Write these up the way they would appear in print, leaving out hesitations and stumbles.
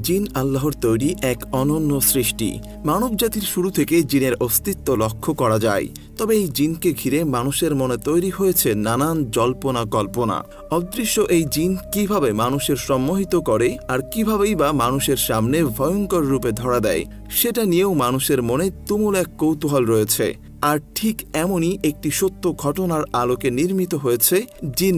জিন আল্লাহর তৈরি এক অনন্য সৃষ্টি। মানবজাতির শুরু থেকে জিনের অস্তিত্ব লক্ষ্য করা যায়। তবে এই জিনকে ঘিরে মানুষের মনে তৈরি হয়েছে নানান জল্পনা কল্পনা। অদৃশ্য এই জিন কিভাবে মানুষের সম্মোহিত করে আর কিভাবেই বা মানুষের সামনে ভয়ঙ্কর রূপে ধরা দেয়, সেটা নিয়েও মানুষের মনে তুমুল এক কৌতূহল রয়েছে। আর ঠিক এমনই একটি সত্য ঘটনার আলোকে নির্মিত হয়েছে জিন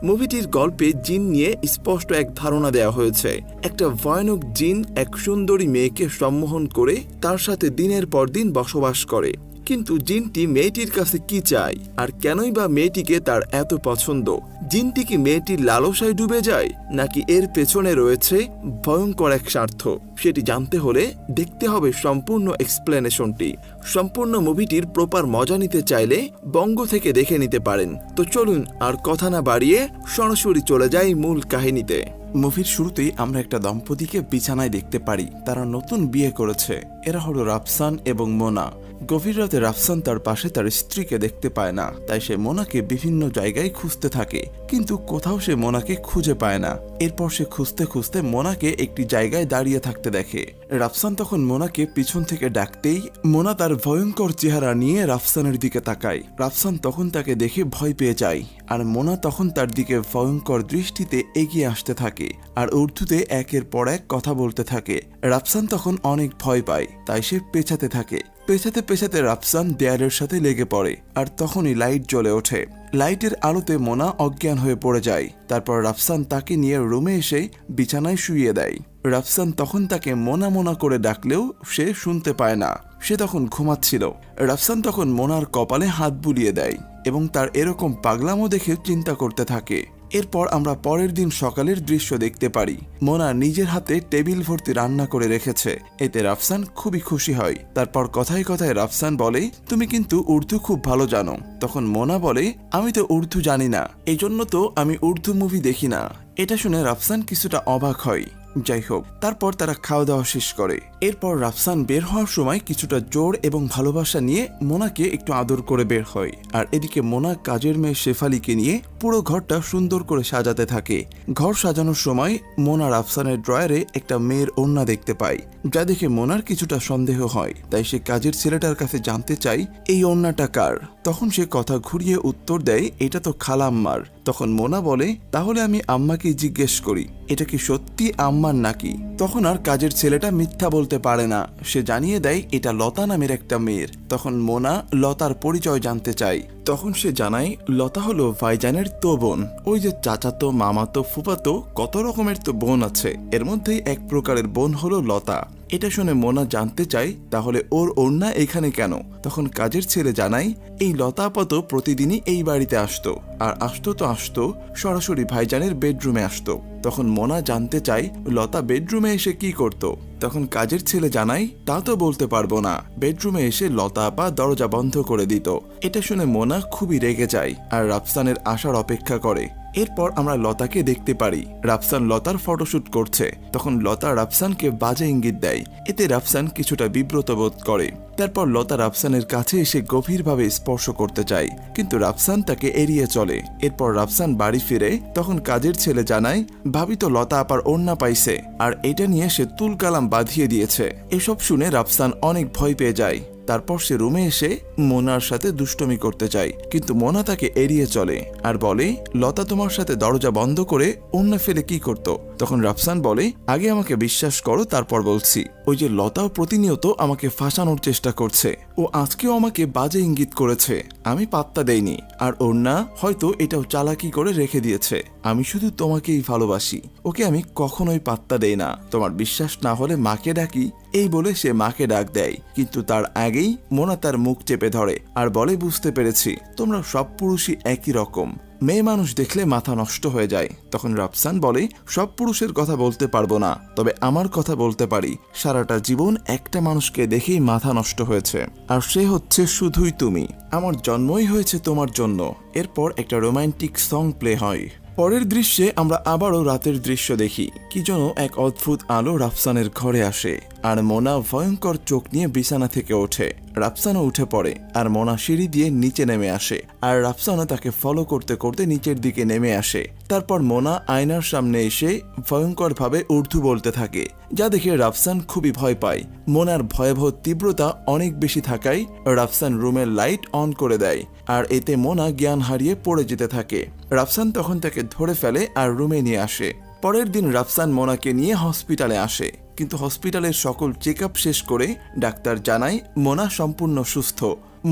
মুভিটির গল্পে জিন নিয়ে স্পষ্ট এক ধারণা দেওয়া হয়েছে। একটা ভয়ানক জিন এক সুন্দরী মেয়েকে সম্মোহন করে তার সাথে দিনের পর দিন বসবাস করে। কিন্তু জিনটি মেয়েটির কাছে কি চায় আর কেনই বা মেয়েটিকে তার এত পছন্দ? জিনটি কি মেয়েটির লালসায় ডুবে যায়, নাকি এর পেছনে রয়েছে ভয়ঙ্কর এক স্বার্থ? সেটি জানতে হলে দেখতে হবে সম্পূর্ণ এক্সপ্লেনেশনটি। সম্পূর্ণ মুভিটির প্রপার মজা নিতে চাইলে বঙ্গ থেকে দেখে নিতে পারেন। তো চলুন আর কথা না বাড়িয়ে সরাসরি চলে যাই মূল কাহিনীতে। মুভির শুরুতেই আমরা একটা দম্পতিকে বিছানায় দেখতে পারি। তারা নতুন বিয়ে করেছে। এরা হলো রাফসান এবং মোনা। গভীর রাতে রাফসান তার পাশে তার স্ত্রীকে দেখতে পায় না, তাই সে মোনাকে বিভিন্ন জায়গায় খুঁজতে থাকে, কিন্তু কোথাও সে মোনাকে খুঁজে পায় না। এরপর সে খুঁজতে খুঁজতে মোনাকে একটি জায়গায় দাঁড়িয়ে থাকতে দেখে। রাফসান তখন মোনাকে পিছন থেকে ডাকতেই মোনা তার ভয়ঙ্কর চেহারা নিয়ে রাফসানের দিকে তাকায়। রাফসান তখন তাকে দেখে ভয় পেয়ে যায়, আর মোনা তখন তার দিকে ভয়ঙ্কর দৃষ্টিতে এগিয়ে আসতে থাকে আর উর্দুতে একের পর এক কথা বলতে থাকে। রাফসান তখন অনেক ভয় পায়, তাই সে পেছাতে থাকে। পেছাতে পেছাতে রাফসান দেয়ালের সাথে লেগে পড়ে, আর তখনই লাইট জ্বলে ওঠে। লাইটের আলোতে মোনা অজ্ঞান হয়ে পড়ে যায়। তারপর রাফসান তাকে নিয়ে রুমে এসে বিছানায় শুইয়ে দেয়। রাফসান তখন তাকে মোনা মোনা করে ডাকলেও সে শুনতে পায় না, সে তখন ঘুমাচ্ছিল। রাফসান তখন মোনার কপালে হাত বুলিয়ে দেয় এবং তার এরকম পাগলামো দেখে চিন্তা করতে থাকে। এরপর আমরা পরের দিন সকালের দৃশ্য দেখতে পারি। মোনা নিজের হাতে টেবিল ভর্তি রান্না করে রেখেছে। এতে রাফসান খুবই খুশি হয়। তারপর কথায় কথায় রাফসান বলে, তুমি কিন্তু উর্দু খুব ভালো জানো। তখন মোনা বলে, আমি তো উর্দু জানি না, এই জন্য তো আমি উর্দু মুভি দেখি না। এটা শুনে রাফসান কিছুটা অবাক হয়। যাই হোক, তারপর তারা খাওয়া দাওয়া শেষ করে। এরপর রাফসান বের হওয়ার সময় কিছুটা জোর এবং ভালোবাসা নিয়ে মোনাকে একটু আদর করে বের হয়। আর এদিকে মোনা কাজের মেয়ে শেফালিকে নিয়ে পুরো ঘরটা সুন্দর করে সাজাতে থাকে। ঘর সাজানোর সময় মোনা রাফসানের ড্রয়ারে একটা মেয়ের ওড়না দেখতে পায়, যা দেখে মোনার কিছুটা সন্দেহ হয়। তাই সে কাজের ছেলেটার কাছে জানতে চায় এই ওড়নাটা কার। তখন সে কথা ঘুরিয়ে উত্তর দেয়, এটা তো খালাম্মার। তখন মোনা বলে, তাহলে আমি আম্মাকে জিজ্ঞেস করি, এটা কি সত্যি আম্মার নাকি? তখন আর কাজের ছেলেটা মিথ্যা বলতে পারে না, সে জানিয়ে দেয় এটা লতা নামের একটা মেয়ের। তখন মোনা লতার পরিচয় জানতে চায়। তখন সে জানায় লতা হলো ভাইজানের তো বোন। ওই যে চাচাতো, মামাতো, ফুফাতো, কত রকমের তো বোন আছে, এর মধ্যেই এক প্রকারের বোন হলো লতা। এটা শুনে মোনা জানতে চায়, তাহলে ওর ওড়না এখানে কেন? তখন কাজের ছেলে জানায়, এই লতা আপাত প্রতিদিনই এই বাড়িতে আসতো, আর আসতো সরাসরি ভাইজানের বেডরুমে আসতো। তখন মোনা জানতে চায়, লতা বেডরুমে এসে কি করত? তখন কাজের ছেলে জানায়, তা তো বলতে পারবো না, বেডরুমে এসে লতা আপা দরজা বন্ধ করে দিত। এটা শুনে মোনা খুবই রেগে যায় আর রাফসানের আসার অপেক্ষা করে। এরপর আমরা লতাকে দেখতে পারি। রাফসান লতার ফটোশুট করছে। তখন লতা রাফসানকে বাজে ইঙ্গিত দেয়। এতে রাফসান কিছুটা বিব্রত বোধ করে। তারপর লতা রাফসানের কাছে এসে গভীরভাবে স্পর্শ করতে চায়, কিন্তু রাফসান তাকে এড়িয়ে চলে। এরপর রাফসান বাড়ি ফিরে। তখন কাজের ছেলে জানায়, ভাবি তো লতা আপার ওড়না পাইছে, আর এটা নিয়ে সে তুলকালাম বাঁধিয়ে দিয়েছে। এসব শুনে রাফসান অনেক ভয় পেয়ে যায়। তারপর সে রুমে এসে মোনার সাথে দুষ্টমি করতে চায়, কিন্তু মোনা তাকে এড়িয়ে চলে আর বলে, লতা তোমার সাথে দরজা বন্ধ করে ওড়না ফেলে কি করত? তখন রাফসান বলে, আগে আমাকে বিশ্বাস করো, তারপর বলছি। ওই যে লতাও প্রতিনিয়ত আমাকে ফাঁসানোর চেষ্টা করছে, ও আজকেও আমাকে বাজে ইঙ্গিত করেছে, আমি পাত্তা দেইনি। আর ওড়না হয়তো এটাও চালাকি করে রেখে দিয়েছে। আমি শুধু তোমাকেই ভালোবাসি, ওকে আমি কখনোই পাত্তা দেই না। তোমার বিশ্বাস না হলে মাকে ডাকি। এই বলে সে মাকে ডাক দেয়, কিন্তু তার আগেই মোনা তার মুখ চেপে ধরে আর বলে, বুঝতে পেরেছি, তোমরা সব পুরুষই একই রকম, মেয়ে মানুষ দেখলে মাথা নষ্ট হয়ে যায়। তখন রাফসান বলে, সব পুরুষের কথা বলতে পারবো না, তবে আমার কথা বলতে পারি। সারাটা জীবন একটা মানুষকে দেখেই মাথা নষ্ট হয়েছে, আর সে হচ্ছে শুধুই তুমি। আমার জন্মই হয়েছে তোমার জন্য। এরপর একটা রোমান্টিক সং প্লে হয়। পরের দৃশ্যে আমরা আবারও রাতের দৃশ্য দেখি। কি যেন এক অদ্ভুত আলো রাফসানের ঘরে আসে। আর মোনা ভয়ঙ্কর চোখ নিয়ে বিছানা থেকে ওঠে। রাফসানও উঠে পড়ে আর মোনা সিঁড়ি দিয়ে নিচে নেমে আসে, আর রাফসানও তাকে ফলো করতে করতে নিচের দিকে নেমে আসে। তারপর মোনা আয়নার সামনে এসে ভয়ঙ্করভাবে উর্দু বলতে থাকে, যা দেখে রাফসান খুবই ভয় পায়। মোনার ভয়াবহ তীব্রতা অনেক বেশি থাকায় রাফসান রুমের লাইট অন করে দেয়, আর এতে মোনা জ্ঞান হারিয়ে পড়ে যেতে থাকে। রাফসান তখন তাকে ধরে ফেলে আর রুমে নিয়ে আসে। পরের দিন রাফসান মোনাকে নিয়ে হসপিটালে আসে, কিন্তু হসপিটালের সকল চেকআপ শেষ করে ডাক্তার জানায় মোনা সম্পূর্ণ সুস্থ।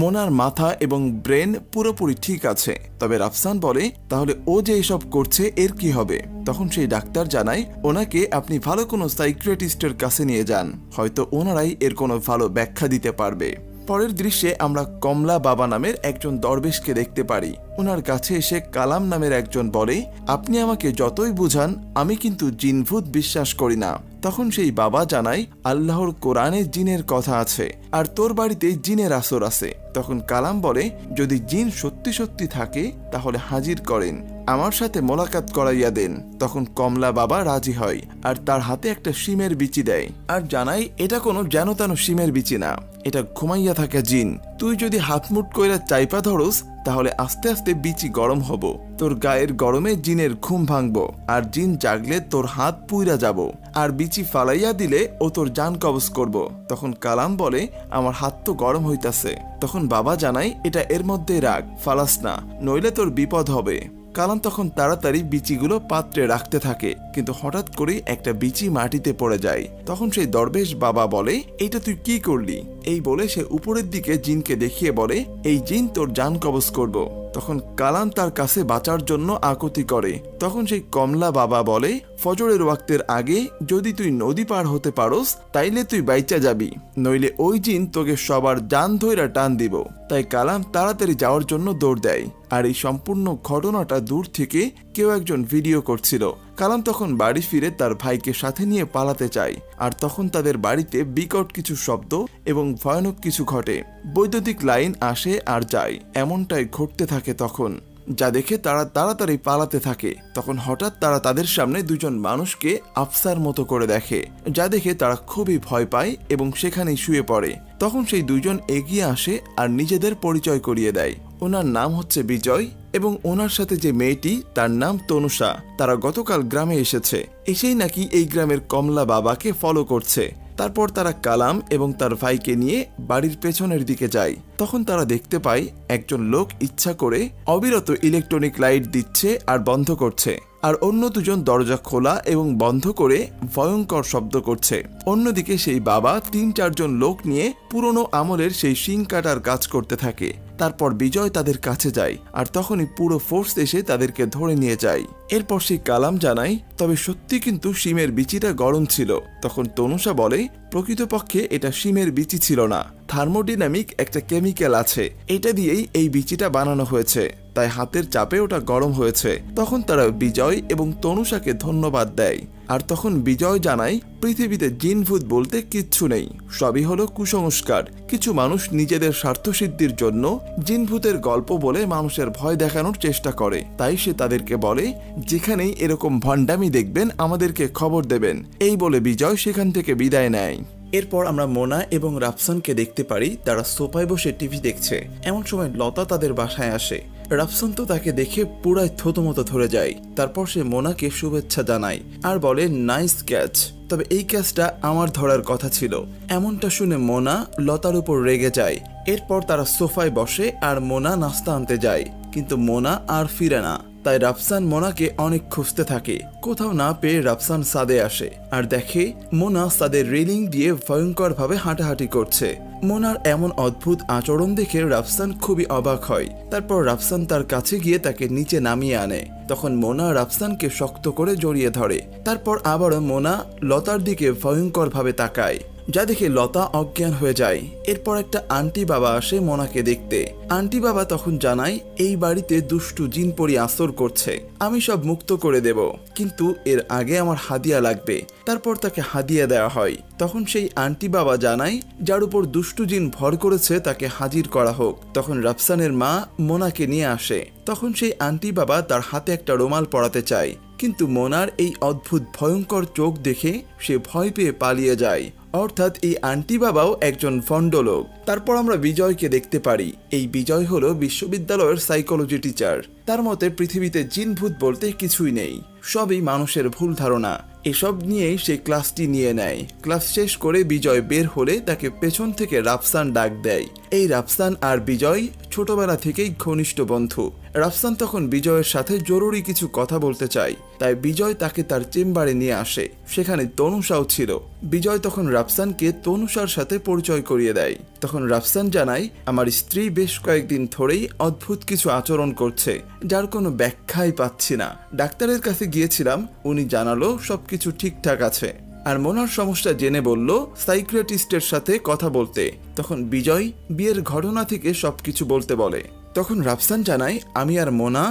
মোনার মাথা এবং ব্রেন পুরোপুরি ঠিক আছে। তবে রাফসান বলে, তাহলে ও যে এসব করছে এর কি হবে? তখন সেই ডাক্তার জানায়, ওনাকে আপনি ভালো কোনো সাইকিয়াট্রিস্টের কাছে নিয়ে যান, হয়তো ওনারাই এর কোনো ভালো ব্যাখ্যা দিতে পারবে। পরের দৃশ্যে আমরা কমলা বাবা নামের একজন দরবেশকে দেখতে পারি। ওনার কাছে এসে কালাম নামের একজন বলে, আপনি আমাকে যতই বুঝান আমি কিন্তু জিনভূত বিশ্বাস করি না। তখন সেই বাবা জানায়, আল্লাহর কোরআনে জিনের কথা আছে, আর তোর বাড়িতে জিনের আসর আছে। তখন কালাম বলে, যদি জিন সত্যি সত্যি থাকে তাহলে হাজির করেন, আমার সাথে মোলাকাত করাইয়া দেন। তখন কমলা বাবা রাজি হয় আর তার হাতে একটা শিমের বিচি দেয়, আর জানাই এটা কোনো যেন তেন শিমের বিচি না, এটা ঘুমাইয়া থাকা জিন। তুই যদি হাত মুট কইরা চাইপা ধরস তাহলে আস্তে আস্তে বিচি গরম হব, তোর গায়ের গরমে জিনের ঘুম ভাঙবো, আর জিন জাগলে তোর হাত পুইরা যাব, আর বিচি ফালাইয়া দিলে ও তোর জান কবজ করব। তখন কালাম বলে, আমার হাত তো গরম হইতাছে। তখন বাবা জানায়, এটা এর মধ্যে রাখ, ফালাস না, নইলে তোর বিপদ হবে। কালাম তখন তাড়াতাড়ি বিচিগুলো পাত্রে রাখতে থাকে, কিন্তু হঠাৎ করেই একটা বিচি মাটিতে পড়ে যায়। তখন সেই দরবেশ বাবা বলে, এইটা তুই কি করলি? এই বলে সে উপরের দিকে জিনকে দেখিয়ে বলে, এই জিন তোর জান কবজ করব। তখন কালাম তার কাছে বাঁচার জন্য আকুতি করে। তখন সেই কমলা বাবা বলে, ফজরের ওয়াক্তের আগে যদি তুই নদী পার হতে পারোস তাইলে তুই বাইচা যাবি, নইলে ওই জিন তোকে সবার জান ধইরা টান দিব। তাই কালাম তাড়াতাড়ি যাওয়ার জন্য দৌড় দেয়, আর এই সম্পূর্ণ ঘটনাটা দূর থেকে কেউ একজন ভিডিও করছিল। কালাম তখন বাড়ি ফিরে তার ভাইকে সাথে নিয়ে পালাতে চায়, আর তখন তাদের বাড়িতে বিকট কিছু শব্দ এবং ভয়ানক কিছু ঘটে। বৈদ্যুতিক লাইন আসে আর যায়, এমনটাই ঘটতে থাকে তখন, যা দেখে তারা তাড়াতাড়ি পালাতে থাকে। তখন হঠাৎ তারা তাদের সামনে দুজন মানুষকে আফসার মতো করে দেখে, যা দেখে তারা খুবই ভয় পায় এবং সেখানেই শুয়ে পড়ে। তখন সেই দুজন এগিয়ে আসে আর নিজেদের পরিচয় করিয়ে দেয়। ওনার নাম হচ্ছে বিজয় এবং ওনার সাথে যে মেয়েটি তার নাম তনুষা। তারা গতকাল গ্রামে এসেছে, এসেই নাকি এই গ্রামের কমলা বাবাকে ফলো করছে। তারপর তারা কালাম এবং তার ভাইকে নিয়ে বাড়ির পেছনের দিকে যায়। তখন তারা দেখতে পায় একজন লোক ইচ্ছা করে অবিরত ইলেকট্রনিক লাইট দিচ্ছে আর বন্ধ করছে, আর অন্য দুজন দরজা খোলা এবং বন্ধ করে ভয়ঙ্কর শব্দ করছে। অন্যদিকে সেই বাবা ৩-৪ জন লোক নিয়ে পুরনো আমলের সেই শিং কাটার কাজ করতে থাকে। তারপর বিজয় তাদের কাছে যায়, আর তখনই পুরো ফোর্স এসে তাদেরকে ধরে নিয়ে যায়। এরপর সেই কালাম জানায়, তবে সত্যি কিন্তু শিমের বিচিটা গরম ছিল। তখন তনুষা বলে, প্রকৃতপক্ষে এটা শিমের বিচি ছিল না, থার্মোডিনামিক একটা কেমিক্যাল আছে, এটা দিয়েই এই বিচিটা বানানো হয়েছে, তাই হাতের চাপে ওটা গরম হয়েছে। তখন তারা বিজয় এবং তনুষাকে ধন্যবাদ দেয়। আর তখন বিজয় জানায়, পৃথিবীতে জিনভূত বলতে কিচ্ছু নেই, সবই হলো কুসংস্কার। কিছু মানুষ নিজেদের স্বার্থসিদ্ধির জন্য জিনভূতের গল্প বলে মানুষের ভয় দেখানোর চেষ্টা করে। তাই সে তাদেরকে বলে, যেখানেই এরকম ভণ্ডামি দেখবেন আমাদেরকে খবর দেবেন। এই বলে বিজয় সেখান থেকে বিদায় নেয়। এরপর আমরা মোনা এবং রাফসানকে দেখতে পারি, তারা সোফায় বসে টিভি দেখছে। এমন সময় লতা তাদের বাসায় আসে। রাফসান তো তাকে দেখে পুরাই থতমতো ধরে যায়। তারপর সে মোনাকে শুভেচ্ছা জানায় আর বলে, নাইস ক্যাচ, তবে এই ক্যাচটা আমার ধরার কথা ছিল। এমনটা শুনে মোনা লতার উপর রেগে যায়। এরপর তারা সোফায় বসে আর মোনা নাস্তা আনতে যায়, কিন্তু মোনা আর ফিরে না। তাই রাফসান মোনাকে অনেক খুঁজতে থাকে। কোথাও না পেয়ে রাফসান ছাদে আসে আর দেখে মোনা ছাদের রেলিং দিয়ে ভয়ঙ্কর ভাবে হাঁটাহাঁটি করছে। মোনার এমন অদ্ভুত আচরণ দেখে রাফসান খুবই অবাক হয়। তারপর রাফসান তার কাছে গিয়ে তাকে নিচে নামিয়ে আনে। তখন মোনা রাফসানকে শক্ত করে জড়িয়ে ধরে। তারপর আবারও মোনা লতার দিকে ভয়ঙ্কর ভাবে তাকায়, যা দেখে লতা অজ্ঞান হয়ে যায়। এরপর একটা আন্টি বাবা আসে মোনাকে দেখতে। আন্টি বাবা তখন জানায়, এই বাড়িতে দুষ্টু জিনপরি আসর করছে, আমি সব মুক্ত করে দেব, কিন্তু এর আগে আমার হাদিয়া লাগবে। তারপর তাকে হাদিয়া দেওয়া হয়। তখন সেই আন্টি বাবা জানায়, যার উপর দুষ্টু জিন ভর করেছে তাকে হাজির করা হোক। তখন রাফসানের মা মোনাকে নিয়ে আসে। তখন সেই আন্টি বাবা তার হাতে একটা রুমাল পরাতে চায়, কিন্তু মোনার এই অদ্ভুত ভয়ঙ্কর চোখ দেখে সে ভয় পেয়ে পালিয়ে যায়। অর্থাৎ এই আন্টি বাবাও একজন ভণ্ডলোক। তারপর আমরা বিজয়কে দেখতে পারি। এই বিজয় হলো বিশ্ববিদ্যালয়ের সাইকোলজি টিচার। তার মতে পৃথিবীতে জিন ভূত বলতে কিছুই নেই, সবই মানুষের ভুল ধারণা। এসব নিয়েই সে ক্লাসটি নিয়ে নেয়। ক্লাস শেষ করে বিজয় বের হলে তাকে পেছন থেকে রাফসান ডাক দেয়। এই রাফসান আর বিজয় ছোটবেলা থেকেই ঘনিষ্ঠ বন্ধু। রাফসান তখন বিজয়ের সাথে জরুরি কিছু কথা বলতে চায়, তাই বিজয় তাকে তার চেম্বারে নিয়ে আসে। সেখানে তনুষাও ছিল। বিজয় তখন রাফসানকে তনুষার সাথে পরিচয় করিয়ে দেয়। তখন রাফসান জানায়, আমার স্ত্রী বেশ কয়েকদিন ধরেই অদ্ভুত কিছু আচরণ করছে, যার কোনো ব্যাখ্যাই পাচ্ছি না। ডাক্তারের কাছে গিয়েছিলাম, উনি জানালো সবকিছু ঠিকঠাক আছে। আর মোনার সমস্যা জেনে বলল সাইকিয়াট্রিস্টের সাথে কথা বলতে। তখন বিজয় বিয়ের ঘটনা থেকে সবকিছু বলতে বলে। তখন রাফসান জানায়, আমি আর মোনা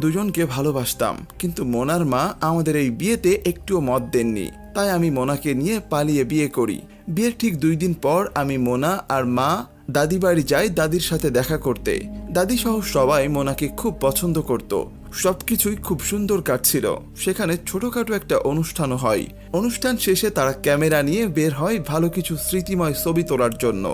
দুজনকে ভালোবাসতাম, কিন্তু মোনার মা আমাদের এই বিয়েতে একটুও মত দেননি, তাই আমি মোনাকে নিয়ে পালিয়ে বিয়ে করি। বিয়ের ঠিক 2 দিন পর আমি মোনা আর মা দাদি বাড়ি যাই দাদির সাথে দেখা করতে। দাদি সহ সবাই মোনাকে খুব পছন্দ করত। সবকিছুই খুব সুন্দর কাটছিল। সেখানে ছোটখাটো একটা অনুষ্ঠানও হয়। অনুষ্ঠান শেষে তারা ক্যামেরা নিয়ে বের হয় ভালো কিছু স্মৃতিময় ছবি তোলার জন্য।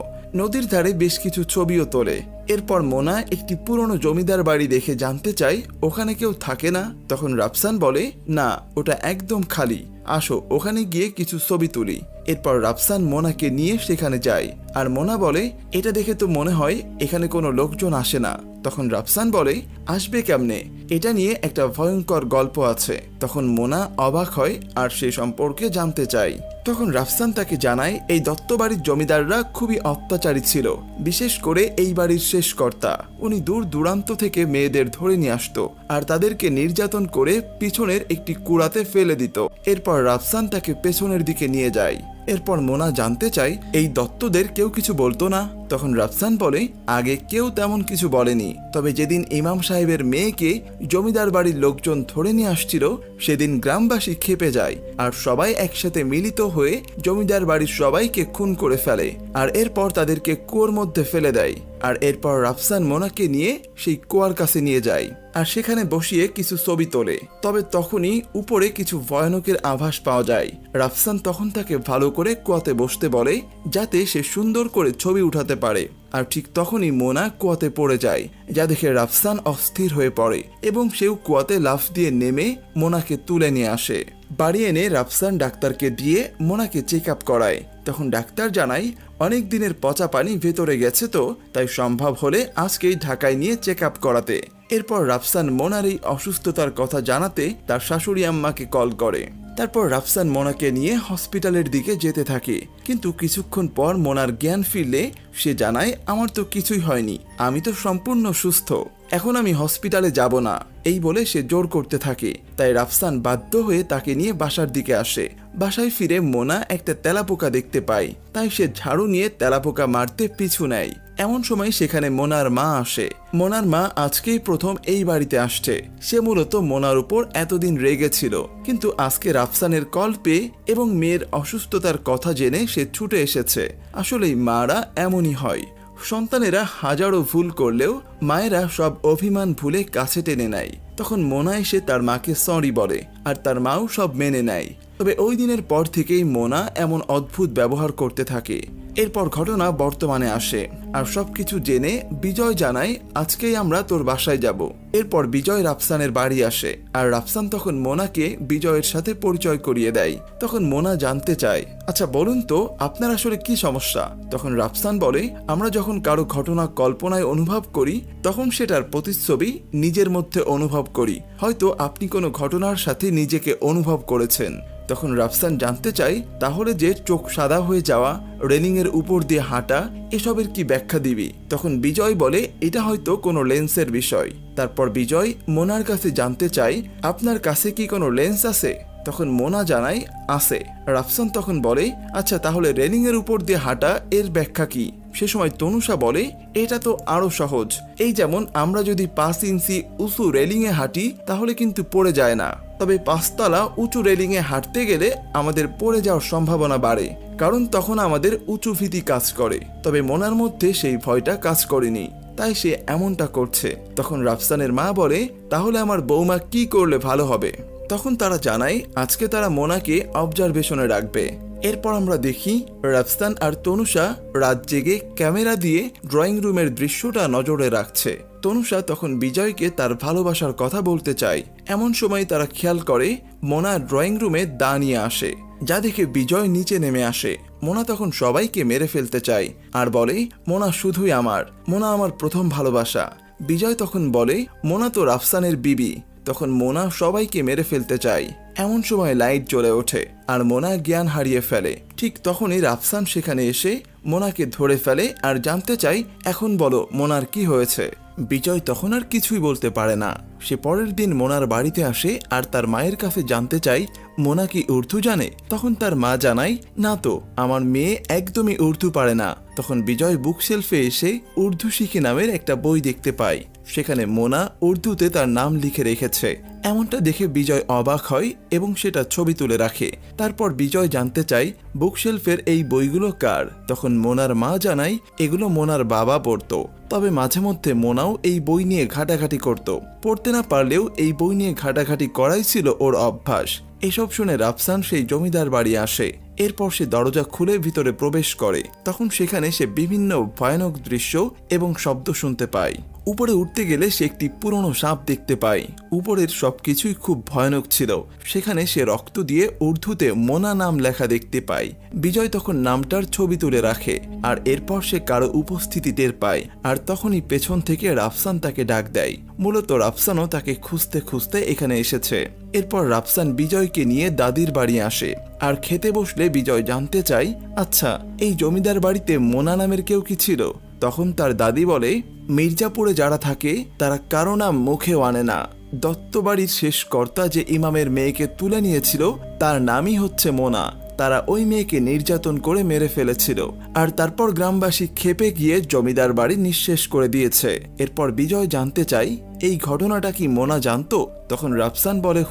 নদীর ধারে বেশ কিছু ছবিও তোলে। এরপর মোনা একটি পুরনো জমিদার বাড়ি দেখে জানতে চায় ওখানে কেউ থাকে না। তখন রাফসান বলে, না, ওটা একদম খালি, আসো ওখানে গিয়ে কিছু ছবি তুলি। এরপর রাফসান মোনাকে নিয়ে সেখানে যায়। আর মোনা বলে, এটা দেখে তো মনে হয় এখানে কোনো লোকজন আসে না। তখন রাফসান বলে, আসবে কেমনে, এটা নিয়ে একটা ভয়ঙ্কর গল্প আছে। তখন মোনা অবাক হয় আর সে সম্পর্কে জানতে চায়। তখন রাফসান তাকে জানায়, এই দত্তবাড়ির জমিদাররা খুবই অত্যাচারী ছিল, বিশেষ করে এই বাড়ির শেষ কর্তা। উনি দূর দূরান্ত থেকে মেয়েদের ধরে নিয়ে আসতো আর তাদেরকে নির্যাতন করে পিছনের একটি কুড়াতে ফেলে দিত। এরপর রাফসান তাকে পেছনের দিকে নিয়ে যায়। এরপর মোনা জানতে চায়, এই দত্তদের কেউ কিছু বলতো না? তখন রাফসান বলে, আগে কেউ তেমন কিছু বলেনি, তবে যেদিন ইমাম সাহেবের মেয়েকে জমিদার বাড়ির লোকজন ধরে নিয়ে আসছিল সেদিন গ্রামবাসী ক্ষেপে যায় আর সবাই একসাথে মিলিত হয়ে জমিদার বাড়ির সবাইকে খুন করে ফেলে আর এরপর তাদেরকে কুয়োর মধ্যে ফেলে দেয়। আর এরপর রাফসান মোনাকে নিয়ে সেই কুয়ার কাছে নিয়ে যায় আর সেখানে বসিয়ে কিছু ছবি তোলে। তবে তখনই উপরে কিছু ভয়ানকের আভাস পাওয়া যায়। রাফসান তখন তাকে ভালো করে কুয়াতে বসতে বলে যাতে সে সুন্দর করে ছবি উঠাতে পারে। আর ঠিক তখনই মোনা কুয়াতে পড়ে যায়, যা দেখে রাফসান অস্থির হয়ে পড়ে এবং সেও কুয়াতে লাফ দিয়ে নেমে মোনাকে তুলে নিয়ে আসে। বাড়ি এনে রাফসান ডাক্তারকে দিয়ে মোনাকে চেক আপ করায়। তখন ডাক্তার জানায়, অনেক দিনের পচা পানি ভেতরে গেছে, তো তাই সম্ভব হলে আজকেই ঢাকায় নিয়ে চেক আপ করাতে। এরপর রাফসান মোনার এই অসুস্থতার কথা জানাতে তার শাশুড়ি আম্মাকে কল করে। তারপর রাফসান মোনাকে নিয়ে হসপিটালের দিকে যেতে থাকে, কিন্তু কিছুক্ষণ পর মোনার জ্ঞান ফিরলে সে জানায়, আমার তো কিছুই হয়নি, আমি তো সম্পূর্ণ সুস্থ, এখন আমি হসপিটালে যাব না। এই বলে সে জোর করতে থাকে। তাই রাফসান বাধ্য হয়ে তাকে নিয়ে বাসার দিকে আসে। বাসায় ফিরে মোনা একটা তেলাপোকা দেখতে পায়, তাই সে ঝাড়ু নিয়ে তেলাপোকা মারতে পিছু নেয়। এমন সময় সেখানে মোনার মা আসে। মোনার মা আজকেই প্রথম এই বাড়িতে আসছে। সে মূলত মোনার উপর এতদিন রেগে ছিল, কিন্তু আজকে রাফসানের কল পেয়ে এবং মেয়ের অসুস্থতার কথা জেনে সে ছুটে এসেছে। আসলেই মারা এমনই হয়, সন্তানেরা হাজারো ভুল করলেও মায়েরা সব অভিমান ভুলে কাছে টেনে নেয়। তখন মোনা এসে তার মাকে সরি বলে আর তার মাও সব মেনে নেয়। তবে ওই দিনের পর থেকেই মোনা এমন অদ্ভুত ব্যবহার করতে থাকে। এরপর ঘটনা বর্তমানে আসে আর সবকিছু জেনে বিজয় জানায়, আজকেই আমরা তোর বাসায় যাব। এরপর বিজয় রাফসানের বাড়ি আসে আর রাফসান তখন মোনাকে বিজয়ের সাথে পরিচয় করিয়ে দেয়। তখন মোনা জানতে চায়, আচ্ছা বলুন তো আপনার আসলে কি সমস্যা? তখন রাফসান বলে, আমরা যখন কারো ঘটনা কল্পনায় অনুভব করি তখন সেটার প্রতিচ্ছবি নিজের মধ্যে অনুভব করি। হয়তো আপনি কোনো ঘটনার সাথে নিজেকে অনুভব করেছেন। তখন রাফসান জানতে চায়, তাহলে যে চোখ সাদা হয়ে যাওয়া, রেলিং এর উপর দিয়ে হাঁটা, এসবের কি ব্যাখ্যা দিবি? তখন বিজয় বলে, এটা হয়তো কোনো লেন্সের বিষয়। তারপর বিজয় মোনার কাছে জানতে চায়, আপনার কাছে কি কোনো লেন্স আছে? তখন মোনা জানায়, আছে। রাফসান তখন বলে, আচ্ছা তাহলে রেলিং এর উপর দিয়ে হাঁটা এর ব্যাখ্যা কি? সে সময় তনুষা বলে, এটা তো আরো সহজ, এই যেমন আমরা যদি 5 ইঞ্চি উঁচু রেলিং এ হাঁটি তাহলে কিন্তু পড়ে যায় না, তবে 5 তলা উঁচু রেলিং এ হাঁটতে গেলে আমাদের পড়ে যাওয়ার সম্ভাবনা বাড়ে, কারণ তখন আমাদের উঁচু ভীতি কাজ করে। তবে মোনার মধ্যে সেই ভয়টা কাজ করেনি, তাই সে এমনটা করছে। তখন রাফসানের মা বলে, তাহলে আমার বৌমা কি করলে ভালো হবে? তখন তারা জানায় আজকে তারা মোনাকে অবজারভেশনে রাখবে। এরপর আমরা দেখি রাফসান আর তনুষা রাত জেগে ক্যামেরা দিয়ে ড্রয়িং রুমের দৃশ্যটা নজরে রাখছে। তনুষা তখন বিজয়কে তার ভালোবাসার কথা বলতে চায়। এমন সময় তারা খেয়াল করে মোনা ড্রয়িং রুমে দা নিয়ে আসে, যা দেখে বিজয় নিচে নেমে আসে। মোনা তখন সবাইকে মেরে ফেলতে চায় আর বলে মোনা শুধুই আমার, মোনা আমার প্রথম ভালোবাসা। বিজয় তখন বলে মোনা তো রাফসানের বিবি। তখন মোনা সবাইকে মেরে ফেলতে চায়। এমন সময় লাইট জ্বলে ওঠে আর মোনা জ্ঞান হারিয়ে ফেলে। ঠিক তখনই রাফসান সেখানে এসে মোনাকে ধরে ফেলে আর জানতে চায় এখন বলো মোনার কি হয়েছে। বিজয় তখন আর কিছুই বলতে পারে না। সে পরের দিন মোনার বাড়িতে আসে আর তার মায়ের কাছে জানতে চায় মোনা কি উর্দু জানে। তখন তার মা জানায় না তো, আমার মেয়ে একদমই উর্দু পারে না। তখন বিজয় বুক শেলফে এসে উর্দু শিখে নামের একটা বই দেখতে পায়। সেখানে মোনা উর্দুতে তার নাম লিখে রেখেছে। এমনটা দেখে বিজয় অবাক হয় এবং সেটা ছবি তুলে রাখে। তারপর বিজয় জানতে চায় বুকশেলফের এই বইগুলো কার। তখন মোনার মা জানায় এগুলো মোনার বাবা পড়তো, তবে মাঝে মধ্যে মোনাও এই বই নিয়ে ঘাটাঘাটি করত। পড়তে না পারলেও এই বই নিয়ে ঘাটাঘাটি করাই ছিল ওর অভ্যাস। এসব শুনে রাফসান সেই জমিদার বাড়ি আসে। এরপর সে দরজা খুলে ভিতরে প্রবেশ করে। তখন সেখানে সে বিভিন্ন ভয়ানক দৃশ্য এবং শব্দ শুনতে পায়। উপরে উঠতে গেলে সে একটি পুরনো সাপ দেখতে পায়। উপরের সবকিছুই খুব ভয়ানক ছিল। সেখানে সে রক্ত দিয়ে উর্দুতে মোনা নাম লেখা দেখতে পায়। বিজয় তখন নামটার ছবি তুলে রাখে আর এরপর সে কারো উপস্থিতি টের পায়। আর তখনই পেছন থেকে রাফসান তাকে ডাক দেয়। মূলত রাফসানও তাকে খুঁজতে খুঁজতে এখানে এসেছে। এরপর রাফসান বিজয়কে নিয়ে দাদির বাড়ি আসে আর খেতে বসলে বিজয় জানতে চায় আচ্ছা এই জমিদার বাড়িতে মোনা নামের কেউ কি ছিল। তখন তার দাদি বলে মির্জাপুরে যারা থাকে তারা কারো নাম মুখেও আনে না। দত্তবাড়ির শেষ কর্তা যে ইমামের মেয়েকে তুলে নিয়েছিল তার নামই হচ্ছে মোনা। তারা ওই মেয়েকে নির্যাতন করে মেরে ফেলেছিল আর তারপর গ্রামবাসী ক্ষেপে গিয়ে জমিদার বাড়ি নিঃশেষ করে দিয়েছে। এরপর বিজয় জানতে চাই এই ঘটনাটা কি মোনা জানতো। তখন রাফসান বলে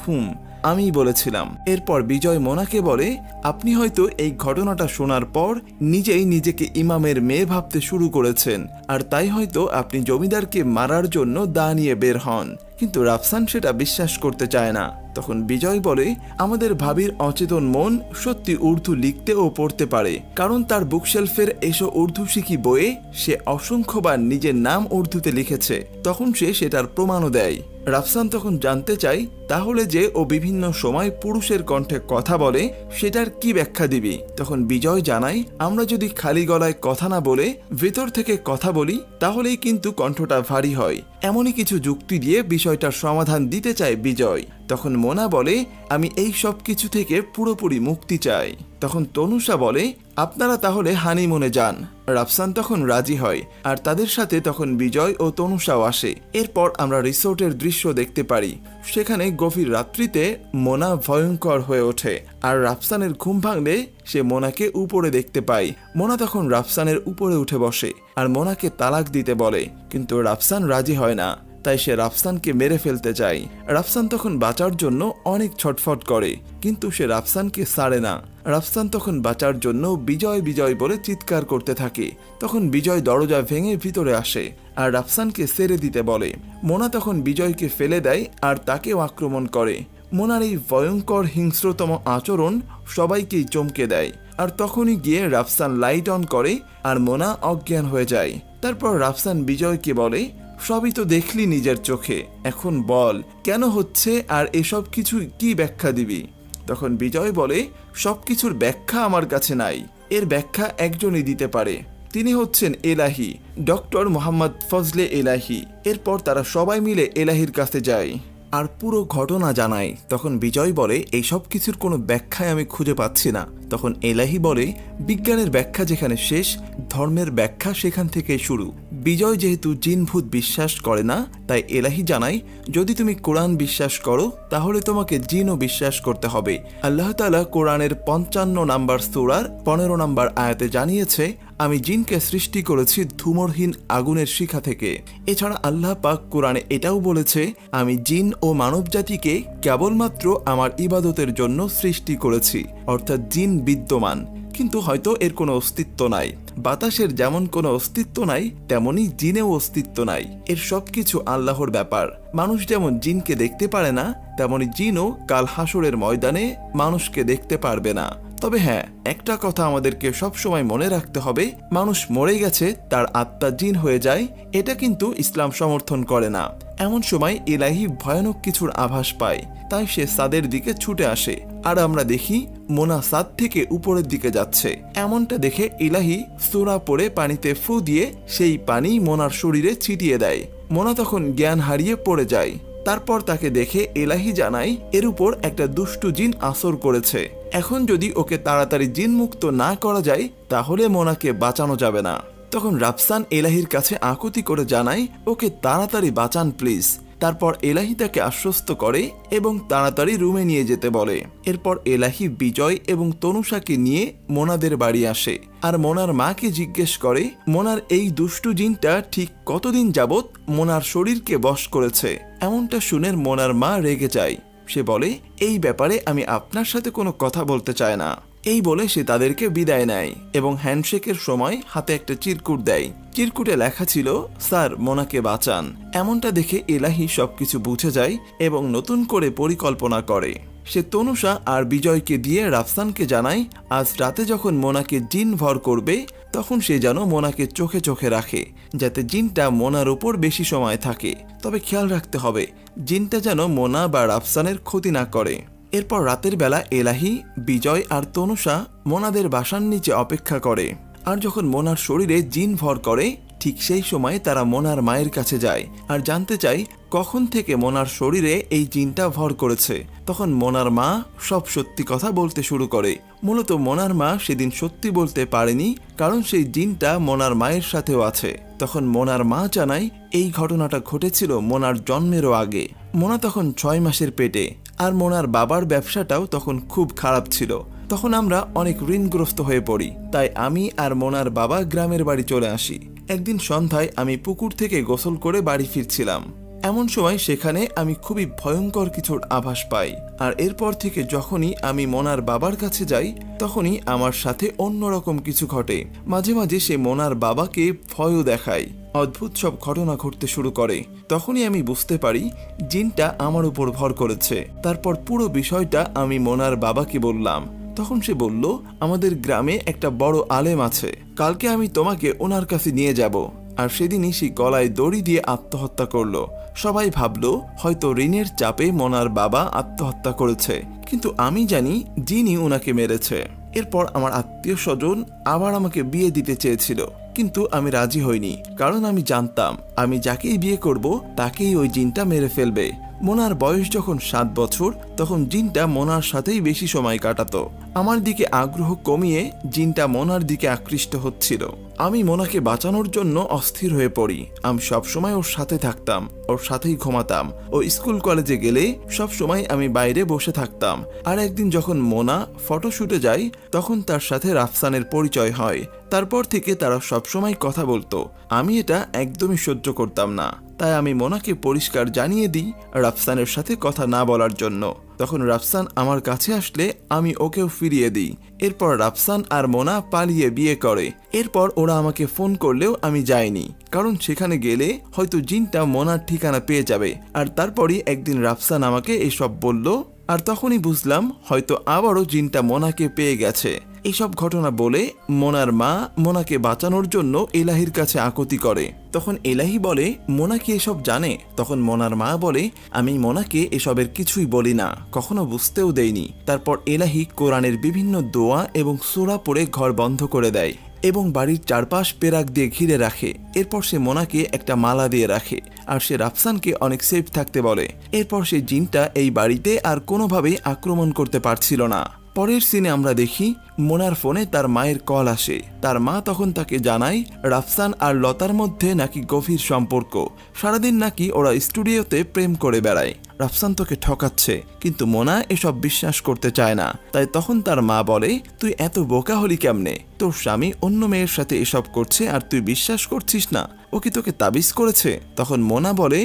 আমি বলেছিলাম। এরপর বিজয় মোনাকে বলে আপনি হয়তো এই ঘটনাটা শোনার পর নিজেই নিজেকে ইমামের মেয়ে ভাবতে শুরু করেছেন আর তাই হয়তো আপনি জমিদারকে মারার জন্য দা নিয়ে বের হন। কিন্তু রাফসান সেটা বিশ্বাস করতে চায় না। তখন বিজয় বলে আমাদের ভাবির অচেতন মন সত্যি উর্দু লিখতে ও পড়তে পারে, কারণ তার বুকশেলফের এসব উর্দু শিখি বইয়ে সে অসংখ্যবার নিজের নাম উর্দুতে লিখেছে। তখন সে সেটার প্রমাণও দেয়। রাফসান তখন জানতে চাই তাহলে যে ও বিভিন্ন সময় পুরুষের কণ্ঠে কথা বলে সেটার কি ব্যাখ্যা দিবি। তখন বিজয় জানায় আমরা যদি খালি গলায় কথা না বলে ভেতর থেকে কথা বলি তাহলেই কিন্তু কণ্ঠটা ভারী হয়। এমনই কিছু যুক্তি দিয়ে বিষয়টার সমাধান দিতে চায় বিজয়। তখন মোনা বলে আমি এই সব কিছু থেকে পুরোপুরি মুক্তি চাই। তখন তনুষা বলে আপনারা তাহলে হানিমুনে যান। রাফসান তখন রাজি হয় আর তাদের সাথে তখন বিজয় ও তনুষাও আসে। এরপর আমরা রিসোর্টের দৃশ্য দেখতে পারি। সেখানে গভীর রাত্রিতে মোনা ভয়ঙ্কর হয়ে ওঠে আর রাফসানের ঘুম ভাঙলে সে মোনাকে উপরে দেখতে পায়। মোনা তখন রাফসানের উপরে উঠে বসে আর মোনাকে তালাক দিতে বলে, কিন্তু রাফসান রাজি হয় না। তাই সে রাফসানকে মেরে ফেলতে চায়। রাফসান তখন বাঁচার জন্য অনেক ছটফট করে, কিন্তু সে রাফসানকে ছাড়ে না। রাফসান তখন বাঁচার জন্য বিজয় বিজয় বলে চিৎকার করতে থাকে। তখন বিজয় দরজা ভেঙে ভিতরে আসে আর রাফসানকে ছেড়ে দিতে বলে। মোনা তখন বিজয়কে ফেলে দেয় আর তাকেও আক্রমণ করে। মোনার এই ভয়ঙ্কর হিংস্রতম আচরণ সবাইকেই চমকে দেয়। আর তখনই গিয়ে রাফসান লাইট অন করে আর মোনা অজ্ঞান হয়ে যায়। তারপর রাফসান বিজয়কে বলে সবই তো দেখলি নিজের চোখে, এখন বল কেন হচ্ছে আর এসব কিছু কি ব্যাখ্যা দিবি। তখন বিজয় বলে সবকিছুর ব্যাখ্যা আমার কাছে নাই, এর ব্যাখ্যা একজনই দিতে পারে, তিনি হচ্ছেন এলাহি, ডক্টর মোহাম্মদ ফজলে এলাহি। এরপর তারা সবাই মিলে এলাহির কাছে যায় আর পুরো ঘটনা জানায়। তখন বিজয় বলে এই সব কিছুর কোনো ব্যাখ্যায় আমি খুঁজে পাচ্ছি না। তখন এলাহি বলে বিজ্ঞানের ব্যাখ্যা যেখানে শেষ, ধর্মের ব্যাখ্যা সেখান থেকে শুরু। বিজয় যেহেতু জিন ভূত বিশ্বাস করে না, তাই এলাহি জানায় যদি তুমি কোরআন বিশ্বাস করো তাহলে তোমাকে জিনও বিশ্বাস করতে হবে। আল্লাহ তাআলা কোরআনের 55 নম্বর সূরার 15 নম্বর আয়াতে জানিয়েছে আমি জিনকে সৃষ্টি করেছি ধূমরহীন আগুনের শিখা থেকে। এছাড়া আল্লাহ পাক কোরআনে এটাও বলেছে আমি জিন ও মানব জাতিকে কেবলমাত্র আমার ইবাদতের জন্য সৃষ্টি করেছি, অর্থাৎ জিন বিদ্যমান কিন্তু হয়তো এর কোনো অস্তিত্ব নাই। বাতাসের যেমন কোনো অস্তিত্ব নাই, তেমনি জিনেও অস্তিত্ব নাই। এর সবকিছু আল্লাহর ব্যাপার। মানুষ যেমন জিনকে দেখতে পারে না, তেমনি জিনও কাল হাসরের ময়দানে মানুষকে দেখতে পারবে না। তবে হ্যাঁ, একটা কথা আমাদেরকে সবসময় মনে রাখতে হবে, মানুষ মরে গেছে তার আত্মা জিন হয়ে যায়, এটা কিন্তু ইসলাম সমর্থন করে না। এমন সময় ইলাহি ভয়ানক কিছুর আভাস পায়, তাই সে সাদের দিকে ছুটে আসে। আর আমরা দেখি মোনা সাদ থেকে উপরের দিকে যাচ্ছে। এমনটা দেখে ইলাহি সূরা পড়ে পানিতে ফু দিয়ে সেই পানি মোনার শরীরে ছিটিয়ে দেয়। মোনা তখন জ্ঞান হারিয়ে পড়ে যায়। তারপর তাকে দেখে ইলাহি জানায় এর উপর একটা দুষ্টু জিন আসর করেছে। এখন যদি ওকে তাড়াতাড়ি জিন মুক্ত না করা যায়, তাহলে মোনাকে বাঁচানো যাবে না। তখন রাফসান ইলাহির কাছে আকুতি করে জানায় ওকে তাড়াতাড়ি বাঁচান প্লিজ। তারপর এলাহি তাকে আশ্বস্ত করে এবং তাড়াতাড়ি রুমে নিয়ে যেতে বলে। এরপর এলাহি বিজয় এবং তনুষাকে নিয়ে মোনাদের বাড়ি আসে আর মোনার মাকে জিজ্ঞেস করে মোনার এই দুষ্টু জিনটা ঠিক কতদিন যাবৎ মোনার শরীরকে বশ করেছে। এমনটা শুনে মোনার মা রেগে যায়। সে বলে এই ব্যাপারে আমি আপনার সাথে কোনো কথা বলতে চাই না। এই বলে সে তাদেরকে বিদায় নেয় এবং হ্যান্ডশেকের সময় হাতে একটা চিরকুট দেয়। চিরকুটে লেখা ছিল স্যার মোনাকে বাঁচান। এমনটা দেখে এলাহি সবকিছু বুঝে যায় এবং নতুন করে পরিকল্পনা করে। সে তনুষা আর বিজয়কে দিয়ে রাফসানকে জানায় আজ রাতে যখন মোনাকে জিন ভর করবে তখন সে যেন মোনাকে চোখে চোখে রাখে, যাতে জিনটা মোনার উপর বেশি সময় থাকে। তবে খেয়াল রাখতে হবে জিনটা যেন মোনা বা রাফসানের ক্ষতি না করে। এরপর রাতের বেলা এলাহি, বিজয় আর তনুষা মোনাদের বাসার নিচে অপেক্ষা করে। আর যখন মোনার শরীরে জিন ভর করে ঠিক সেই সময় তারা মোনার মায়ের কাছে যায় আর জানতে চায় কখন থেকে মোনার শরীরে এই জিনটা ভর করেছে। তখন মোনার মা সব সত্যি কথা বলতে শুরু করে। মূলত মোনার মা সেদিন সত্যি বলতে পারেনি, কারণ সেই জিনটা মোনার মায়ের সাথেও আছে। তখন মোনার মা জানায় এই ঘটনাটা ঘটেছিল মোনার জন্মেরও আগে। মোনা তখন 6 মাসের পেটে, আর মোনার বাবার ব্যবসাটাও তখন খুব খারাপ ছিল। তখন আমরা অনেক ঋণগ্রস্ত হয়ে পড়ি, তাই আমি আর মোনার বাবা গ্রামের বাড়ি চলে আসি। একদিন সন্ধ্যায় আমি পুকুর থেকে গোসল করে বাড়ি ফিরছিলাম। এমন সময় সেখানে আমি খুবই ভয়ঙ্কর কিছুর আভাস পাই। আর এরপর থেকে যখনই আমি মোনার বাবার কাছে যাই তখনই আমার সাথে অন্যরকম কিছু ঘটে। মাঝে মাঝে সে মোনার বাবাকে ভয়ও দেখায়। অদ্ভুত সব ঘটনা ঘটতে শুরু করে। তখনই আমি বুঝতে পারি জিনটা আমার উপর ভর করেছে। তারপর পুরো বিষয়টা আমি মোনার বাবাকে বললাম। তখন সে বলল আমাদের গ্রামে একটা বড় আলেম আছে, কালকে আমি তোমাকে ওনার কাছে নিয়ে যাব। আর সেদিনই সে গলায় দড়ি দিয়ে আত্মহত্যা করলো। সবাই ভাবলো হয়তো ঋণের চাপে মোনার বাবা আত্মহত্যা করেছে, কিন্তু আমি জানি জিনই ওনাকে মেরেছে। এরপর আমার আত্মীয় স্বজন আবার আমাকে বিয়ে দিতে চেয়েছিল, কিন্তু আমি রাজি হইনি, কারণ আমি জানতাম আমি যাকেই বিয়ে করব তাকেই ওই জিনটা মেরে ফেলবে। মোনার বয়স যখন 7 বছর তখন জিনটা মোনার সাথেই বেশি সময় কাটাতো। আমার দিকে আগ্রহ কমিয়ে জিনটা মোনার দিকে আকৃষ্ট হচ্ছিল। আমি মোনাকে বাঁচানোর জন্য অস্থির হয়ে পড়ি। আমি সবসময় ওর সাথে থাকতাম, ওর সাথেই ঘুমাতাম। ও স্কুল কলেজে গেলে সবসময় আমি বাইরে বসে থাকতাম। আর একদিন যখন মোনা ফটোশুটে যায় তখন তার সাথে রাফসানের পরিচয় হয়। তারপর থেকে তারা সবসময় কথা বলতো। আমি এটা একদমই সহ্য করতাম না, তাই আমি মোনাকে পরিষ্কার জানিয়ে দিই রাফসানের সাথে কথা না বলার জন্য। তখন রাফসান আমার কাছে আসলে আমি ওকেও ফিরিয়ে দিই। এরপর রাফসান আর মোনা পালিয়ে বিয়ে করে। এরপর ওরা আমাকে ফোন করলেও আমি যাইনি, কারণ সেখানে গেলে হয়তো জিনটা মোনার ঠিকানা পেয়ে যাবে। আর তারপরই একদিন রাফসান আমাকে এসব বলল, আর তখনই বুঝলাম হয়তো আবারও জিনটা মোনাকে পেয়ে গেছে। এইসব ঘটনা বলে মোনার মা মোনাকে বাঁচানোর জন্য এলাহির কাছে আকুতি করে। তখন এলাহি বলে মোনা কি এসব জানে? তখন মোনার মা বলে আমি মোনাকে এসবের কিছুই বলি না, কখনো বুঝতেও দেইনি। তারপর এলাহি কোরআনের বিভিন্ন দোয়া এবং সূরা পড়ে ঘর বন্ধ করে দেয় এবং বাড়ির চারপাশ পেরাক দিয়ে ঘিরে রাখে। এরপর সে মোনাকে একটা মালা দিয়ে রাখে আর সে রাফসানকে অনেক সেফ থাকতে বলে। এরপর সে জিনটা এই বাড়িতে আর কোনোভাবেই আক্রমণ করতে পারছিল না। পরের সিনে আমরা দেখি মোনার ফোনে তার মায়ের কল আসে। তার মা তখন তাকে জানায় রাফসান আর লতার মধ্যে নাকি গভীর সম্পর্ক, সারাদিন নাকি ওরা স্টুডিওতে প্রেম করে বেড়ায়। রাফসান তোকে ঠকাচ্ছে, কিন্তু মোনা এসব বিশ্বাস করতে চায় না। তাই তখন তার মা বলে তুই এত বোকা হলি কেমনে? তোর স্বামী অন্য মেয়ের সাথে এসব করছে আর তুই বিশ্বাস করছিস না? ও কি তোকে তাবিজ করেছে? তখন মোনা বলে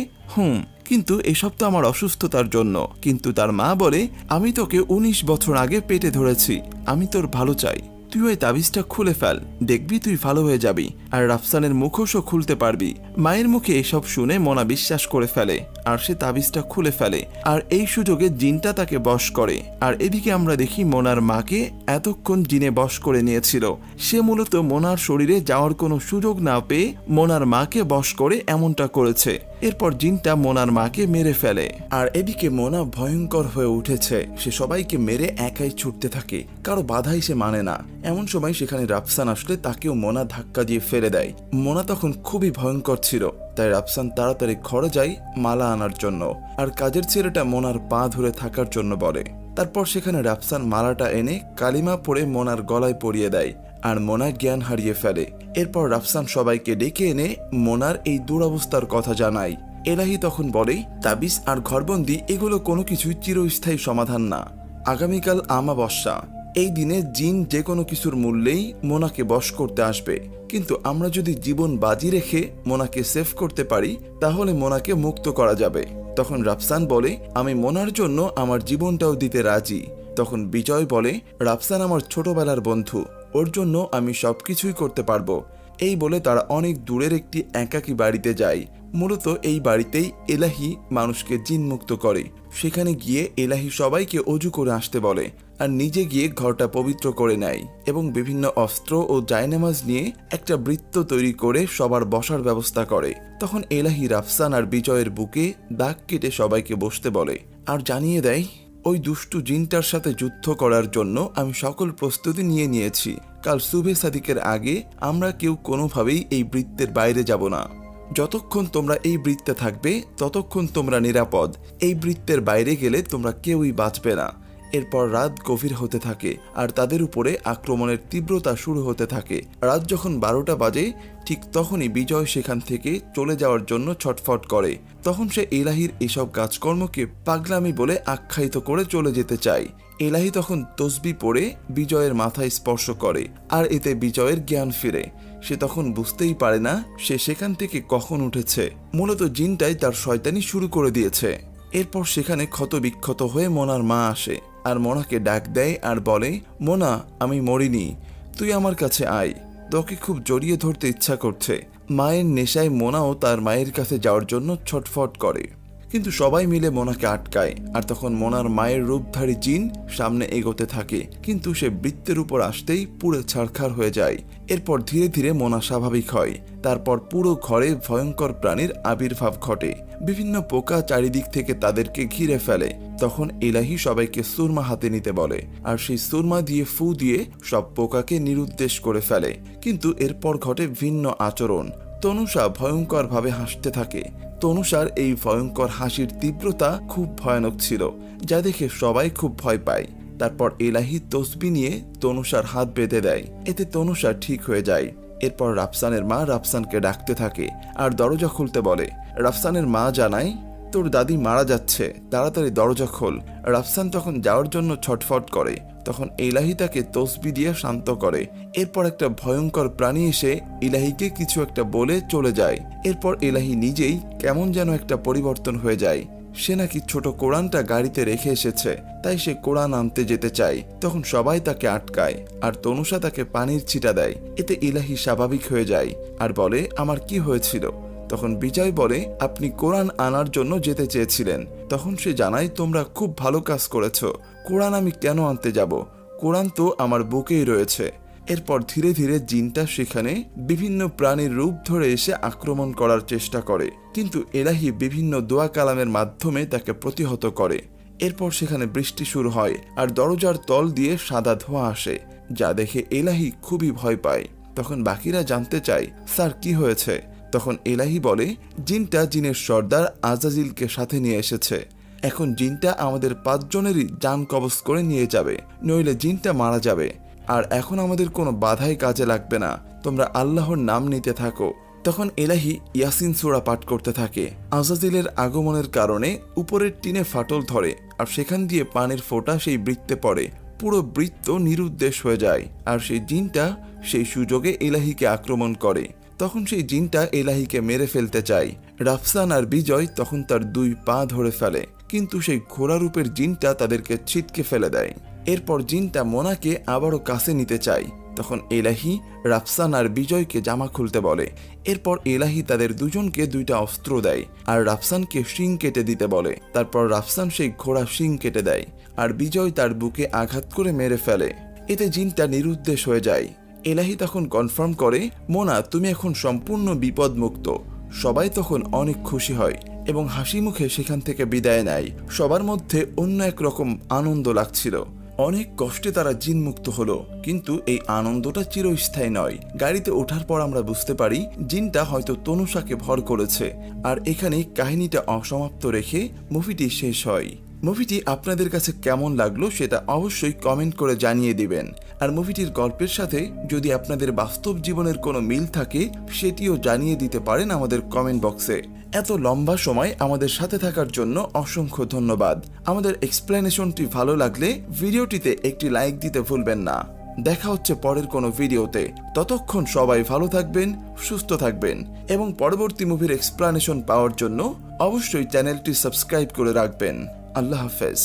কিন্তু এসব তো আমার অসুস্থতার জন্য। কিন্তু তার মা বলে আমি তোকে 19 বছর আগে পেটে ধরেছি, আমি তোর ভালো চাই, তুই ওই তাবিজটা খুলে ফেল, দেখবি তুই ভালো হয়ে যাবি, আর রাফসানের মুখোশও খুলতে পারবি। মায়ের মুখে এসব শুনে মোনা বিশ্বাস করে ফেলে আর সে তাবিজটা খুলে ফেলে, আর এই সুযোগে জিনটা তাকে বশ করে। আর এদিকে আমরা দেখি মোনার মাকে এতক্ষণ জিনে বশ করে নিয়েছিল। সে মূলত মোনার শরীরে যাওয়ার কোনো সুযোগ না পেয়ে মোনার মাকে বশ করে এমনটা করেছে। এরপর জিনটা মোনার মাকে মেরে ফেলে। আর এদিকে মোনা ভয়ঙ্কর হয়ে উঠেছে, সে সবাইকে মেরে একাই ছুটতে থাকে, কারো বাধাই সে মানে না। এমন সময় সেখানে রাফসান আসলে তাকেও মোনা ধাক্কা দিয়ে ফেলে দেয়। মোনা তখন খুবই ভয়ঙ্কর ছিল, তাই রাফসান তাড়াতাড়ি ঘরে যায় মালা আনার জন্য, আর কাজের ছেলেটা মোনার পা ধরে থাকার জন্য বলে। তারপর সেখানে রাফসান মালাটা এনে কালিমা পড়ে মোনার গলায় পরিয়ে দেয়, আর মোনা জ্ঞান হারিয়ে ফেলে। এরপর রাফসান সবাইকে ডেকে এনে মোনার এই দুরবস্থার কথা জানায়। এলাহি তখন বলে, তাবিজ আর ঘরবন্দি এগুলো কোনো কিছুই চিরস্থায়ী সমাধান না। আগামীকাল আমাবস্যা, এই দিনে জিন যে কোনো কিছুর মূল্যেই মোনাকে বশ করতে আসবে, কিন্তু আমরা যদি জীবন বাজি রেখে মোনাকে সেভ করতে পারি তাহলে মোনাকে মুক্ত করা যাবে। তখন রাফসান বলে, আমি মোনার জন্য আমার জীবনটাও দিতে রাজি। তখন বিজয় বলে, রাফসান আমার ছোটবেলার বন্ধু, ওর জন্য আমি সবকিছুই করতে পারবো। এই বলে তারা অনেক দূরের একটি একাকী বাড়িতে যায়। মূলত এই বাড়িতেই এলাহি মানুষকে জিন মুক্ত করে। সেখানে গিয়ে এলাহি সবাইকে অজু করে আসতে বলে, আর নিজে গিয়ে ঘরটা পবিত্র করে নেয় এবং বিভিন্ন অস্ত্র ও জায়নামাজ নিয়ে একটা বৃত্ত তৈরি করে সবার বসার ব্যবস্থা করে। তখন এলাহি রাফসান আর বিজয়ের বুকে দাগ কেটে সবাইকে বসতে বলে, আর জানিয়ে দেয়, ওই দুষ্টু জিনটার সাথে যুদ্ধ করার জন্য আমি সকল প্রস্তুতি নিয়ে নিয়েছি। কাল সুবে সাদিকের আগে আমরা কেউ কোনোভাবেই এই বৃত্তের বাইরে যাব না। যতক্ষণ তোমরা এই বৃত্তে থাকবে ততক্ষণ তোমরা নিরাপদ, এই বৃত্তের বাইরে গেলে তোমরা কেউই বাঁচবে না। এরপর রাত গভীর হতে থাকে আর তাদের উপরে আক্রমণের তীব্রতা শুরু হতে থাকে। রাত যখন 12টা বাজে ঠিক তখনই বিজয় সেখান থেকে চলে যাওয়ার জন্য ছটফট করে। তখন সে এলাহির এসব কাজকর্মকে পাগলামি বলে আখ্যায়িত করে চলে যেতে চায়। এলাহি তখন তসবি পড়ে বিজয়ের মাথায় স্পর্শ করে, আর এতে বিজয়ের জ্ঞান ফিরে। সে তখন বুঝতেই পারে না সে সেখান থেকে কখন উঠেছে। মূলত জিনটাই তার শয়তানি শুরু করে দিয়েছে। এরপর সেখানে ক্ষত বিক্ষত হয়ে মোনার মা আসে আর মোনাকে ডাক দেয় আর বলে, মোনা, আমি মরিনি, তুই আমার কাছে আয়, তোকে খুব জড়িয়ে ধরতে ইচ্ছা করছে। মায়ের নেশায় মোনাও তার মায়ের কাছে যাওয়ার জন্য ছটফট করে, কিন্তু সবাই মিলে মোনাকে আটকায়। আর তখন মোনার মায়ের রূপধারী জিন সামনে এগোতে থাকে, কিন্তু সে বৃত্তের উপর আসতেই পুরো ছারখার হয়ে যায়। এরপর ধীরে ধীরে মোনা স্বাভাবিক হয়। তারপর পুরো ঘরে ভয়ঙ্কর প্রাণীর আবির্ভাব ঘটে। বিভিন্ন পোকা চারিদিক থেকে তাদেরকে ঘিরে ফেলে। তখন এলাহি সবাইকে সুরমা হাতে নিতে বলে, আর সেই সুরমা দিয়ে ফু দিয়ে সব পোকাকে নিরুদ্দেশ করে ফেলে। কিন্তু এরপর ঘটে ভিন্ন আচরণ। তনুষা ভয়ঙ্কর ভাবে হাসতে থাকে। তনুষার এই ভয়ঙ্কর হাসির তীব্রতা খুব ভয়ানক ছিল, যা দেখে সবাই খুব ভয় পায়। তারপর এলাহি তসবি নিয়ে তনুষার হাত বেঁধে দেয়, এতে তনুষা ঠিক হয়ে যায়। এরপর রাফসানের মা রাফসানকে ডাকতে থাকে আর দরজা খুলতে বলে। রাফসানের মা জানায়, তোর দাদি মারা যাচ্ছে, তাড়াতাড়ি দরজা খোল। রাফসান তখন যাওয়ার জন্য ছটফট করে। তখন এলাহি তাকে তসবি দিয়ে শান্ত করে। এরপর একটা ভয়ঙ্কর প্রাণী এসে এলাহিকে কিছু একটা বলে চলে যায়। এরপর এলাহি নিজেই কেমন যেন একটা পরিবর্তন হয়ে যায়। সে নাকি ছোট কোরআনটা গাড়িতে রেখে এসেছে, তাই সে কোরআন আনতে যেতে চায়। তখন সবাই তাকে আটকায় আর তনুষা তাকে পানির ছিটা দেয়। এতে এলাহি স্বাভাবিক হয়ে যায় আর বলে, আমার কি হয়েছিল? তখন বিজয় বলে, আপনি কোরআন আনার জন্য যেতে চেয়েছিলেন। তখন সে জানায়, তোমরা খুব ভালো কাজ করেছো, কোরআন আমি কেন আনতে যাব? কোরআন তো আমার বুকেই রয়েছে। এরপর ধীরে ধীরে জিনটা সেখানে বিভিন্ন প্রাণীর রূপ ধরে এসে আক্রমণ করার চেষ্টা করে, কিন্তু এলাহি বিভিন্ন দোয়া কালামের মাধ্যমে তাকে প্রতিহত করে। এরপর সেখানে বৃষ্টি শুরু হয় আর দরজার তল দিয়ে সাদা ধোঁয়া আসে, যা দেখে এলাহি খুবই ভয় পায়। তখন বাকিরা জানতে চায়, স্যার কি হয়েছে? তখন এলাহি বলে, জিনটা জিনের সর্দার আজাজিলকে সাথে নিয়ে এসেছে। এখন জিনটা আমাদের 5 জনেরই জান কবজ করে নিয়ে যাবে, নইলে জিনটা মারা যাবে। আর এখন আমাদের কোনো বাধাই কাজে লাগবে না, তোমরা আল্লাহর নাম নিতে থাকো। তখন এলাহি ইয়াসিন সূরা পাঠ করতে থাকে। আজাজিলের আগমনের কারণে উপরের টিনে ফাটল ধরে আর সেখান দিয়ে পানির ফোঁটা সেই বৃত্তে পড়ে। পুরো বৃত্ত নিরুদ্দেশ হয়ে যায় আর সেই জিনটা সেই সুযোগে এলাহিকে আক্রমণ করে। তখন সেই জিনটা এলাহিকে মেরে ফেলতে চায়। রাফসান আর বিজয় তখন তার 2 পা ধরে ফেলে, কিন্তু সেই ঘোড়া রূপের জিনটা তাদেরকে ছিটকে ফেলে দেয়। এরপর জিনটা মোনাকে আবারও কাছে নিতে চায়, তখন এলাহি রাফসান আর বিজয়কে জামা খুলতে বলে। এরপর এলাহি তাদের দুজনকে 2টা অস্ত্র দেয় আর রাফসানকে শিং কেটে দিতে বলে। তারপর রাফসান সেই ঘোড়া শিং কেটে দেয় আর বিজয় তার বুকে আঘাত করে মেরে ফেলে। এতে জিনটা নিরুদ্দেশ হয়ে যায়। এলাহি তখন কনফার্ম করে, মোনা তুমি এখন সম্পূর্ণ বিপদমুক্ত। সবাই তখন অনেক খুশি হয় এবং হাসি মুখে সেখান থেকে বিদায় নেয়। সবার মধ্যে অন্য এক রকম আনন্দ লাগছিল। অনেক কষ্টে তারা জিনমুক্ত হলো, কিন্তু এই আনন্দটা চিরস্থায়ী নয়। গাড়িতে ওঠার পর আমরা বুঝতে পারি জিনটা হয়তো তনুষাকে ভর করেছে। আর এখানেই কাহিনীটা অসমাপ্ত রেখে মুভিটি শেষ হয়। মুভিটি আপনাদের কাছে কেমন লাগলো সেটা অবশ্যই কমেন্ট করে জানিয়ে দিবেন। আর মুভিটির গল্পের সাথে যদি আপনাদের বাস্তব জীবনের কোনো মিল থাকে সেটিও জানিয়ে দিতে পারেন আমাদের কমেন্ট বক্সে। এত লম্বা সময় আমাদের সাথে থাকার জন্য অসংখ্য ধন্যবাদ। আমাদের এক্সপ্লেনেশনটি ভালো লাগলে ভিডিওটিতে একটি লাইক দিতে ভুলবেন না। দেখা হচ্ছে পরের কোনো ভিডিওতে। ততক্ষণ সবাই ভালো থাকবেন, সুস্থ থাকবেন এবং পরবর্তী মুভির এক্সপ্লেনেশন পাওয়ার জন্য অবশ্যই চ্যানেলটি সাবস্ক্রাইব করে রাখবেন। আল্লাহ হাফেজ।